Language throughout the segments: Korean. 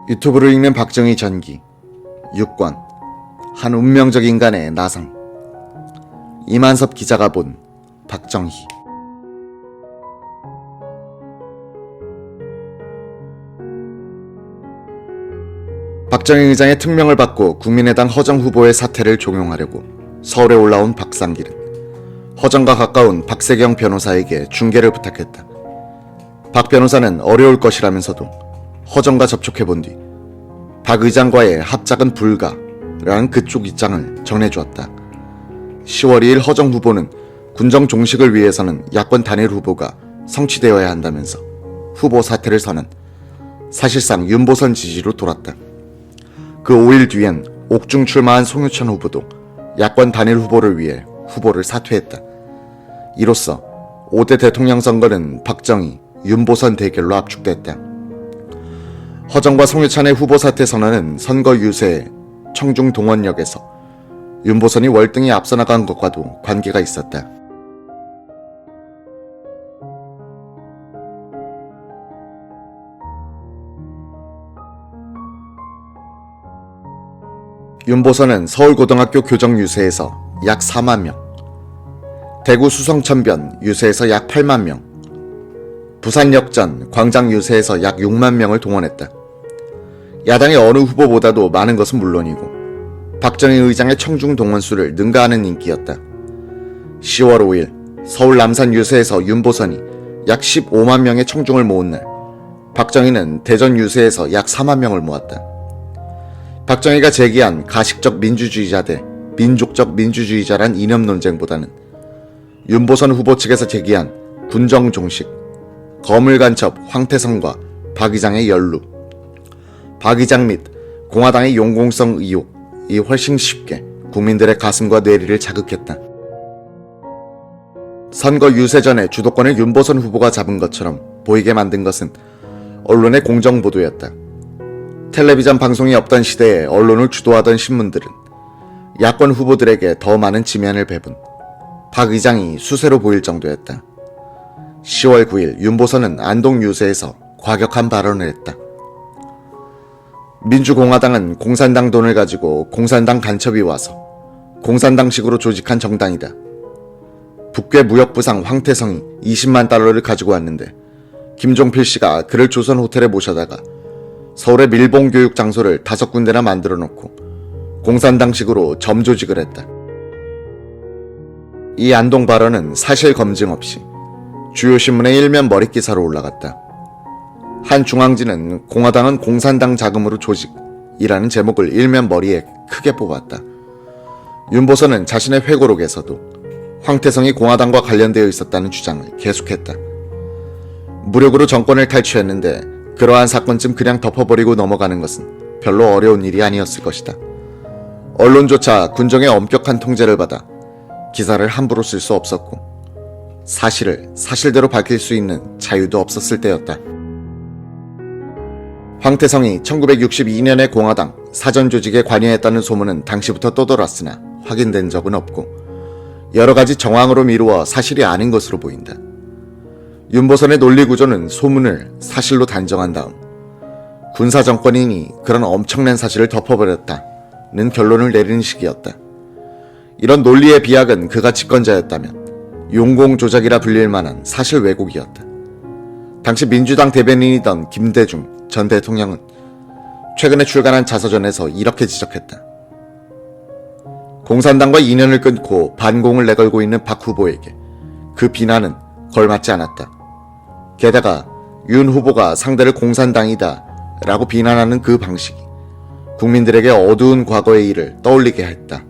유튜브를 읽는 박정희 전기 6권 한 운명적 인간의 나상. 이만섭 기자가 본 박정희. 박정희 의장의 특명을 받고 국민의당 허정 후보의 사퇴를 종용하려고 서울에 올라온 박상길은 허정과 가까운 박세경 변호사에게 중개를 부탁했다. 박 변호사는 어려울 것이라면서도 허정과 접촉해본 뒤 박 의장과의 합작은 불가라는 그쪽 입장을 전해주었다. 10월 2일 허정 후보는 군정 종식을 위해서는 야권 단일 후보가 성취되어야 한다면서 후보 사퇴를 선언, 사실상 윤보선 지지로 돌았다. 그 5일 뒤엔 옥중 출마한 송유천 후보도 야권 단일 후보를 위해 후보를 사퇴했다. 이로써 5대 대통령 선거는 박정희, 윤보선 대결로 압축됐다. 허정과 송유찬의 후보 사퇴 선언은 선거 유세에 청중 동원역에서 윤보선이 월등히 앞서 나간 것과도 관계가 있었다. 윤보선은 서울고등학교 교정 유세에서 약 4만 명, 대구 수성천변 유세에서 약 8만 명, 부산 역전 광장 유세에서 약 6만 명을 동원했다. 야당의 어느 후보보다도 많은 것은 물론이고 박정희 의장의 청중 동원수를 능가하는 인기였다. 10월 5일 서울 남산 유세에서 윤보선이 약 15만 명의 청중을 모은 날, 박정희는 대전 유세에서 약 4만 명을 모았다. 박정희가 제기한 가식적 민주주의자 대 민족적 민주주의자란 이념 논쟁보다는 윤보선 후보 측에서 제기한 군정 종식, 거물 간첩 황태성과 박 의장의 연루, 박 의장 및 공화당의 용공성 의혹이 훨씬 쉽게 국민들의 가슴과 뇌리를 자극했다. 선거 유세 전에 주도권을 윤보선 후보가 잡은 것처럼 보이게 만든 것은 언론의 공정보도였다. 텔레비전 방송이 없던 시대에 언론을 주도하던 신문들은 야권 후보들에게 더 많은 지면을 배분, 박 의장이 수세로 보일 정도였다. 10월 9일 윤보선은 안동 유세에서 과격한 발언을 했다. 민주공화당은 공산당 돈을 가지고 공산당 간첩이 와서 공산당식으로 조직한 정당이다. 북괴 무역부상 황태성이 20만 달러를 가지고 왔는데 김종필 씨가 그를 조선 호텔에 모셔다가 서울의 밀봉 교육 장소를 5군데나 만들어 놓고 공산당식으로 점조직을 했다. 이 안동 발언은 사실 검증 없이 주요 신문의 일면 머릿 기사로 올라갔다. 한 중앙지는 공화당은 공산당 자금으로 조직이라는 제목을 일면 머리에 크게 뽑았다. 윤보선은 자신의 회고록에서도 황태성이 공화당과 관련되어 있었다는 주장을 계속했다. 무력으로 정권을 탈취했는데 그러한 사건쯤 그냥 덮어버리고 넘어가는 것은 별로 어려운 일이 아니었을 것이다. 언론조차 군정의 엄격한 통제를 받아 기사를 함부로 쓸 수 없었고 사실을 사실대로 밝힐 수 있는 자유도 없었을 때였다. 황태성이 1962년에 공화당 사전조직에 관여했다는 소문은 당시부터 떠돌았으나 확인된 적은 없고 여러 가지 정황으로 미루어 사실이 아닌 것으로 보인다. 윤보선의 논리구조는 소문을 사실로 단정한 다음 군사정권이니 그런 엄청난 사실을 덮어버렸다는 결론을 내리는 식이었다. 이런 논리의 비약은 그가 집권자였다면 용공조작이라 불릴 만한 사실 왜곡이었다. 당시 민주당 대변인이던 김대중 전 대통령은 최근에 출간한 자서전에서 이렇게 지적했다. 공산당과 인연을 끊고 반공을 내걸고 있는 박 후보에게 그 비난은 걸맞지 않았다. 게다가 윤 후보가 상대를 공산당이다 라고 비난하는 그 방식이 국민들에게 어두운 과거의 일을 떠올리게 했다.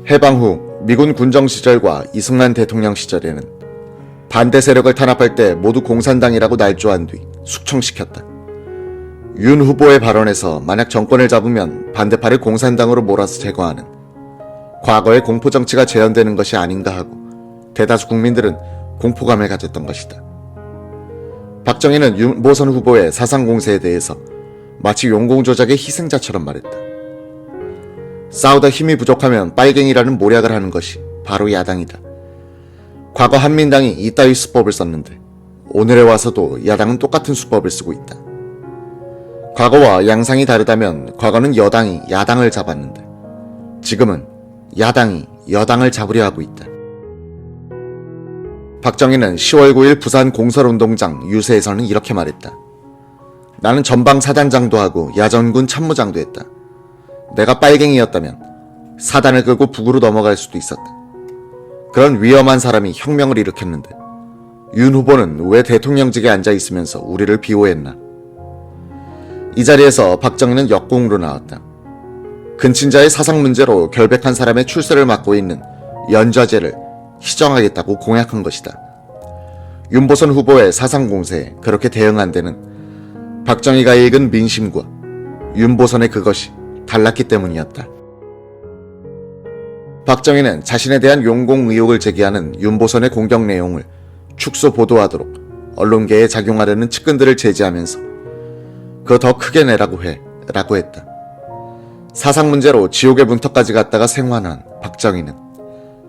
해방 후 미군 군정 시절과 이승만 대통령 시절에는 반대 세력을 탄압할 때 모두 공산당이라고 날조한 뒤 숙청시켰다. 윤 후보의 발언에서 만약 정권을 잡으면 반대파를 공산당으로 몰아서 제거하는 과거의 공포정치가 재현되는 것이 아닌가 하고 대다수 국민들은 공포감을 가졌던 것이다. 박정희는 윤보선 후보의 사상공세에 대해서 마치 용공조작의 희생자처럼 말했다. 싸우다 힘이 부족하면 빨갱이라는 모략을 하는 것이 바로 야당이다. 과거 한민당이 이따위 수법을 썼는데 오늘에 와서도 야당은 똑같은 수법을 쓰고 있다. 과거와 양상이 다르다면 과거는 여당이 야당을 잡았는데 지금은 야당이 여당을 잡으려 하고 있다. 박정희는 10월 9일 부산 공설운동장 유세에서는 이렇게 말했다. 나는 전방사단장도 하고 야전군 참모장도 했다. 내가 빨갱이였다면 사단을 끌고 북으로 넘어갈 수도 있었다. 그런 위험한 사람이 혁명을 일으켰는데 윤 후보는 왜 대통령직에 앉아있으면서 우리를 비호했나. 이 자리에서 박정희는 역공으로 나왔다. 근친자의 사상 문제로 결백한 사람의 출세를 막고 있는 연좌제를 희정하겠다고 공약한 것이다. 윤보선 후보의 사상 공세에 그렇게 대응한 데는 박정희가 읽은 민심과 윤보선의 그것이 달랐기 때문이었다. 박정희는 자신에 대한 용공 의혹을 제기하는 윤보선의 공격 내용을 축소 보도하도록 언론계에 작용하려는 측근들을 제지하면서 그거 더 크게 내라고 해 라고 했다. 사상 문제로 지옥의 문턱까지 갔다가 생還한 박정희는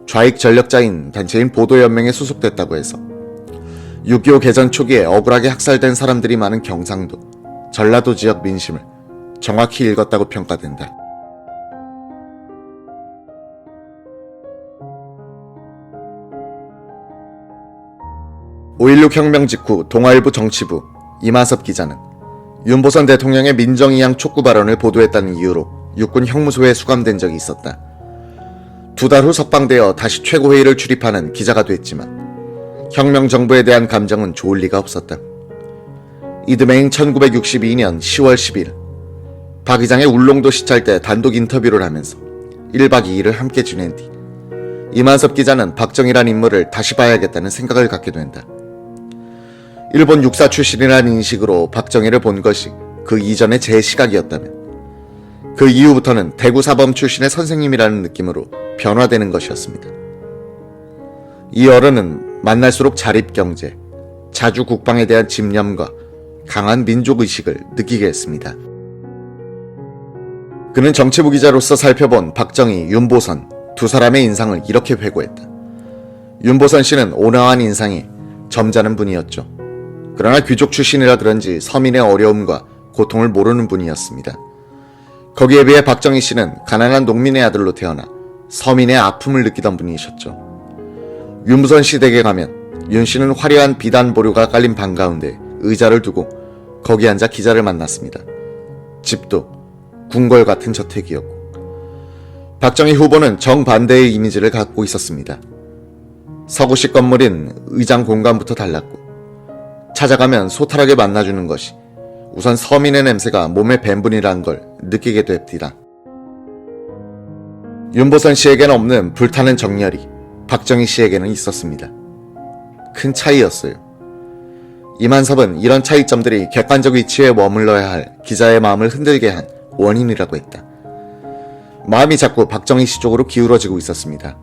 좌익 전력자인 단체인 보도연맹에 소속됐다고 해서 6.25 개전 초기에 억울하게 학살된 사람들이 많은 경상도, 전라도 지역 민심을 정확히 읽었다고 평가된다. 5.16 혁명 직후 동아일보 정치부 이만섭 기자는 윤보선 대통령의 민정이양 촉구 발언을 보도했다는 이유로 육군 형무소에 수감된 적이 있었다. 2달 후 석방되어 다시 최고회의를 출입하는 기자가 됐지만 혁명 정부에 대한 감정은 좋을 리가 없었다. 이듬해인 1962년 10월 10일 박 의장의 울릉도 시찰 때 단독 인터뷰를 하면서 1박 2일을 함께 지낸 뒤 이만섭 기자는 박정희란 인물을 다시 봐야겠다는 생각을 갖게 된다. 일본 육사 출신이라는 인식으로 박정희를 본 것이 그 이전의 제 시각이었다면 그 이후부터는 대구사범 출신의 선생님이라는 느낌으로 변화되는 것이었습니다. 이 어른은 만날수록 자립경제, 자주 국방에 대한 집념과 강한 민족의식을 느끼게 했습니다. 그는 정치부 기자로서 살펴본 박정희, 윤보선 두 사람의 인상을 이렇게 회고했다. 윤보선 씨는 온화한 인상이 점잖은 분이었죠. 그러나 귀족 출신이라 그런지 서민의 어려움과 고통을 모르는 분이었습니다. 거기에 비해 박정희 씨는 가난한 농민의 아들로 태어나 서민의 아픔을 느끼던 분이셨죠. 윤보선 씨 댁에 가면 윤 씨는 화려한 비단 보류가 깔린 방 가운데 의자를 두고 거기 앉아 기자를 만났습니다. 집도 궁궐 같은 저택이었고 박정희 후보는 정반대의 이미지를 갖고 있었습니다. 서구식 건물인 의장 공간부터 달랐고 찾아가면 소탈하게 만나주는 것이 우선 서민의 냄새가 몸에 밴분이라는 걸 느끼게 됩니다. 윤보선 씨에게는 없는 불타는 정열이 박정희 씨에게는 있었습니다. 큰 차이였어요. 이만섭은 이런 차이점들이 객관적 위치에 머물러야 할 기자의 마음을 흔들게 한 원인이라고 했다. 마음이 자꾸 박정희 씨 쪽으로 기울어지고 있었습니다.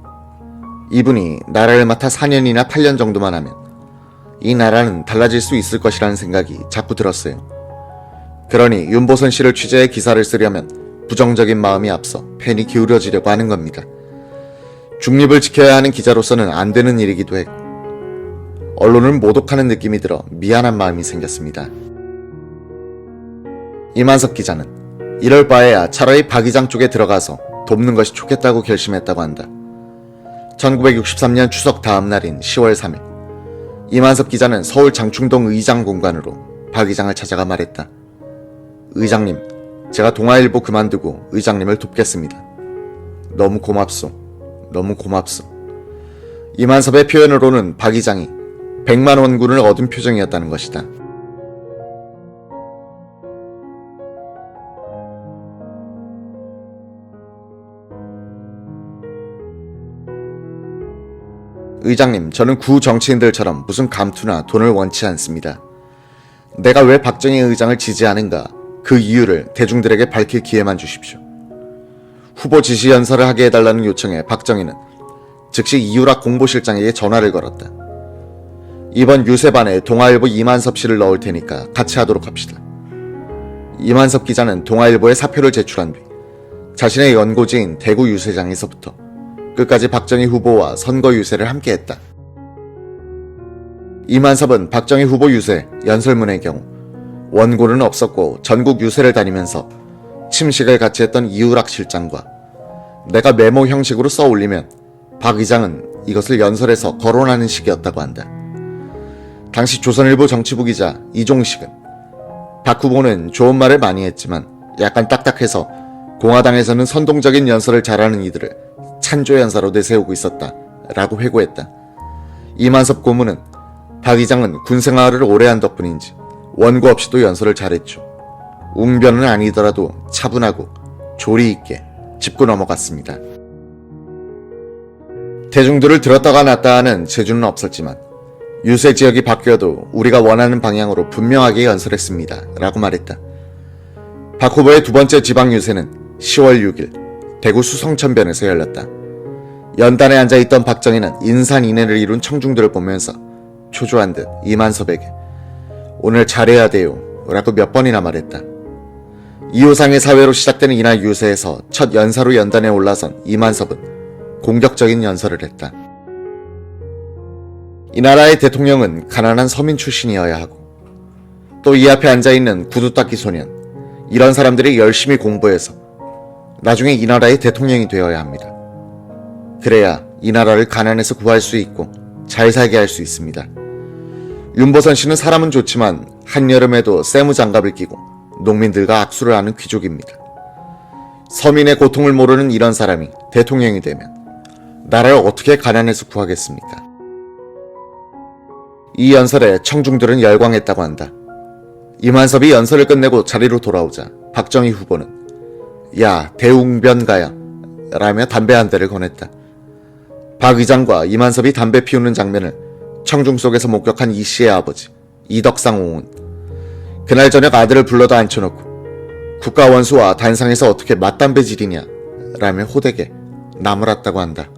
이분이 나라를 맡아 4년이나 8년 정도만 하면 이 나라는 달라질 수 있을 것이라는 생각이 자꾸 들었어요. 그러니 윤보선 씨를 취재해 기사를 쓰려면 부정적인 마음이 앞서 편히 기울어지려고 하는 겁니다. 중립을 지켜야 하는 기자로서는 안 되는 일이기도 했고 언론을 모독하는 느낌이 들어 미안한 마음이 생겼습니다. 이만섭 기자는 이럴 바에야 차라리 박 의장 쪽에 들어가서 돕는 것이 좋겠다고 결심했다고 한다. 1963년 추석 다음 날인 10월 3일 이만섭 기자는 서울 장충동 의장 공간으로 박 의장을 찾아가 말했다. 의장님, 제가 동아일보 그만두고 의장님을 돕겠습니다. 너무 고맙소. 너무 고맙소. 이만섭의 표현으로는 박 의장이 100만 원군을 얻은 표정이었다는 것이다. 의장님, 저는 구 정치인들처럼 무슨 감투나 돈을 원치 않습니다. 내가 왜 박정희 의장을 지지하는가 그 이유를 대중들에게 밝힐 기회만 주십시오. 후보 지시 연설을 하게 해달라는 요청에 박정희는 즉시 이유락 공보실장에게 전화를 걸었다. 이번 유세반에 동아일보 이만섭 씨를 넣을 테니까 같이 하도록 합시다. 이만섭 기자는 동아일보에 사표를 제출한 뒤 자신의 연고지인 대구 유세장에서부터 끝까지 박정희 후보와 선거 유세를 함께했다. 이만섭은 박정희 후보 유세 연설문의 경우 원고는 없었고 전국 유세를 다니면서 침식을 같이 했던 이우락 실장과 내가 메모 형식으로 써올리면 박 의장은 이것을 연설에서 거론하는 식이었다고 한다. 당시 조선일보 정치부 기자 이종식은 박 후보는 좋은 말을 많이 했지만 약간 딱딱해서 공화당에서는 선동적인 연설을 잘하는 이들을 찬조연사로 내세우고 있었다 라고 회고했다. 이만섭 고문은 박 의장은 군생활을 오래 한 덕분인지 원고 없이도 연설을 잘했죠. 웅변은 아니더라도 차분하고 조리 있게 짚고 넘어갔습니다. 대중들을 들었다가 놨다 하는 재주는 없었지만 유세 지역이 바뀌어도 우리가 원하는 방향으로 분명하게 연설했습니다 라고 말했다. 박 후보의 두 번째 지방 유세는 10월 6일 대구 수성천변에서 열렸다. 연단에 앉아있던 박정희는 인산인해를 이룬 청중들을 보면서 초조한 듯 이만섭에게 오늘 잘해야 돼요 라고 몇 번이나 말했다. 이호상의 사회로 시작되는 이날 유세에서 첫 연사로 연단에 올라선 이만섭은 공격적인 연설을 했다. 이 나라의 대통령은 가난한 서민 출신이어야 하고 또 이 앞에 앉아있는 구두닦이 소년, 이런 사람들이 열심히 공부해서 나중에 이 나라의 대통령이 되어야 합니다. 그래야 이 나라를 가난에서 구할 수 있고 잘 살게 할 수 있습니다. 윤보선 씨는 사람은 좋지만 한여름에도 세무장갑을 끼고 농민들과 악수를 하는 귀족입니다. 서민의 고통을 모르는 이런 사람이 대통령이 되면 나라를 어떻게 가난에서 구하겠습니까? 이 연설에 청중들은 열광했다고 한다. 이만섭이 연설을 끝내고 자리로 돌아오자 박정희 후보는 야 대웅변가야 라며 담배 한 대를 권했다. 박 의장과 이만섭이 담배 피우는 장면을 청중 속에서 목격한 이 씨의 아버지 이덕상 옹은 그날 저녁 아들을 불러다 앉혀놓고 국가원수와 단상에서 어떻게 맞담배질이냐 라며 호되게 나무랐다고 한다.